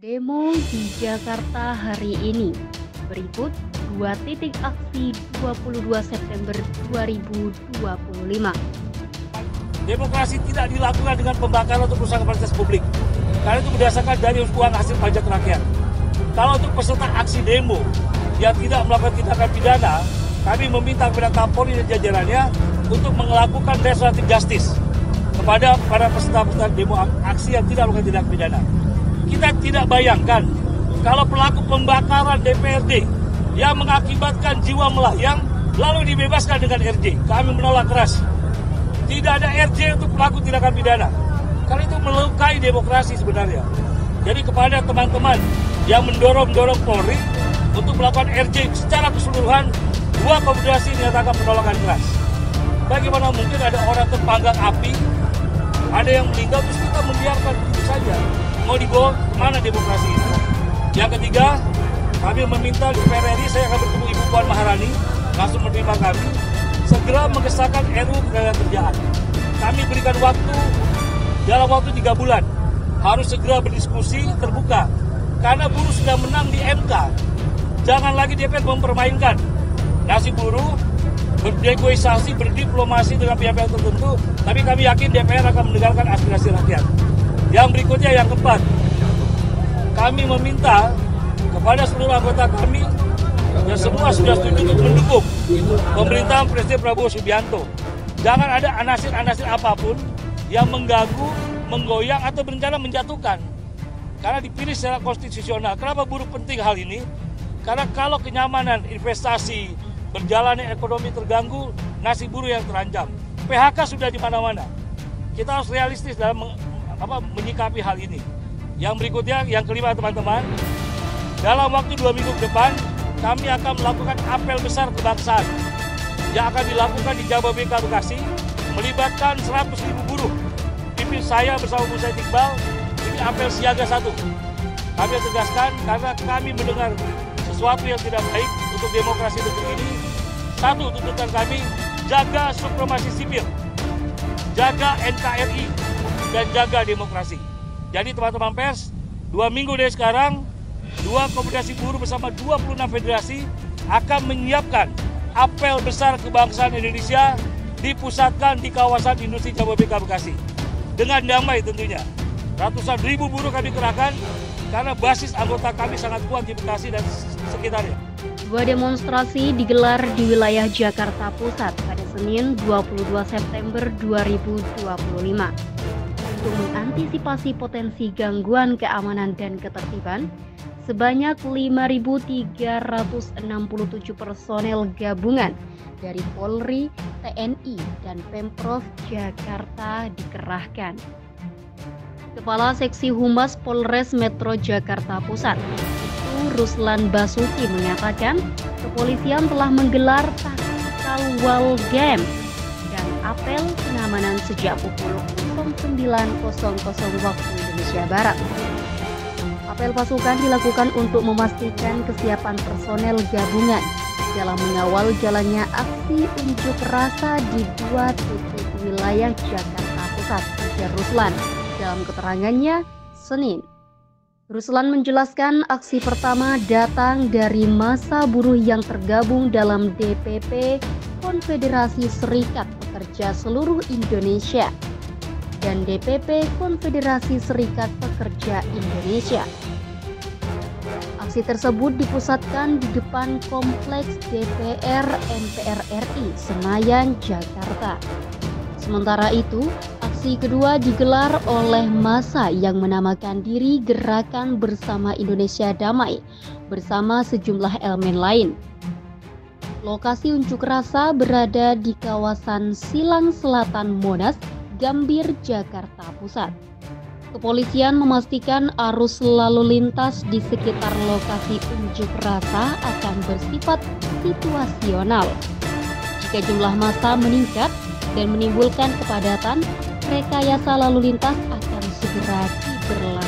Demo di Jakarta hari ini. Berikut 2 titik aksi 22 September 2025. Demokrasi tidak dilakukan dengan pembakaran atau perusahaan fasilitas publik, karena itu berdasarkan dari uang hasil pajak rakyat. Kalau untuk peserta aksi demo yang tidak melakukan tindakan pidana, kami meminta kepada Kapolri dan jajarannya untuk melakukan restoratif justice kepada para peserta demo aksi yang tidak melakukan tindakan pidana. Kita tidak bayangkan kalau pelaku pembakaran DPRD yang mengakibatkan jiwa melayang lalu dibebaskan dengan RJ. Kami menolak keras. Tidak ada RJ untuk pelaku tindakan pidana. Karena itu melukai demokrasi sebenarnya. Jadi kepada teman-teman yang mendorong Polri untuk melakukan RJ secara keseluruhan, dua konfederasi menyatakan penolakan keras. Bagaimana mungkin ada orang terpanggang api, ada yang meninggal, terus kita membiarkan begitu saja? Mau dibawa kemana demokrasi ini? Yang ketiga, kami meminta DPR RI, saya akan bertemu Ibu Puan Maharani, langsung menerima kami, segera mengesahkan RUU Ketenagakerjaan. Kami berikan waktu, dalam waktu 3 bulan, harus segera berdiskusi terbuka. Karena buruh sudah menang di MK. Jangan lagi DPR mempermainkan nasib buruh, bernegosiasi, berdiplomasi dengan pihak-pihak tertentu, tapi kami yakin DPR akan mendengarkan aspirasi rakyat. Yang berikutnya, yang keempat, kami meminta kepada seluruh anggota kami yang semua sudah setuju untuk mendukung pemerintahan Presiden Prabowo Subianto. Jangan ada anasir-anasir apapun yang mengganggu, menggoyang, atau berencana menjatuhkan. Karena dipilih secara konstitusional. Kenapa buruh penting hal ini? Karena kalau kenyamanan, investasi, berjalannya ekonomi terganggu, nasib buruh yang terancam. PHK sudah di mana-mana. Kita harus realistis dalam menyikapi hal ini. Yang berikutnya, yang kelima teman-teman, dalam waktu 2 minggu ke depan, kami akan melakukan apel besar kebangsaan yang akan dilakukan di Jababeka, Bekasi, melibatkan 100.000 buruh. Pimpin saya bersama Bu Said Iqbal, ini apel siaga 1. Kami tegaskan karena kami mendengar sesuatu yang tidak baik untuk demokrasi negeri ini. 1, tuntutan kami, jaga supremasi sipil, jaga NKRI, dan jaga demokrasi. Jadi teman-teman pers, 2 minggu dari sekarang, 2 konfederasi buruh bersama 26 federasi akan menyiapkan apel besar kebangsaan Indonesia dipusatkan di kawasan industri Jababeka, Bekasi. Dengan damai tentunya. Ratusan ribu buruh kami kerahkan karena basis anggota kami sangat kuat di Bekasi dan sekitarnya. 2 demonstrasi digelar di wilayah Jakarta Pusat pada Senin 22 September 2025. Untuk mengantisipasi potensi gangguan keamanan dan ketertiban, sebanyak 5.367 personel gabungan dari Polri, TNI, dan Pemprov Jakarta dikerahkan. Kepala Seksi Humas Polres Metro Jakarta Pusat, Ruslan Basuki, mengatakan kepolisian telah menggelar tactical wall game dan apel pengamanan sejak pukul 09.00 waktu Indonesia Barat. Apel pasukan dilakukan untuk memastikan kesiapan personel gabungan dalam mengawal jalannya aksi unjuk rasa di 2 titik wilayah Jakarta Pusat, ujar Ruslan dalam keterangannya Senin. Ruslan menjelaskan aksi pertama datang dari massa buruh yang tergabung dalam DPP Konfederasi Serikat Pekerja Seluruh Indonesia dan DPP Konfederasi Serikat Pekerja Indonesia. Aksi tersebut dipusatkan di depan Kompleks DPR MPR RI Senayan, Jakarta. Sementara itu, aksi kedua digelar oleh massa yang menamakan diri Gerakan Bersama Indonesia Damai bersama sejumlah elemen lain. Lokasi unjuk rasa berada di kawasan Silang Selatan Monas, Gambir, Jakarta Pusat. Kepolisian memastikan arus lalu lintas di sekitar lokasi unjuk rasa akan bersifat situasional. Jika jumlah massa meningkat dan menimbulkan kepadatan, rekayasa lalu lintas akan segera diberlakukan.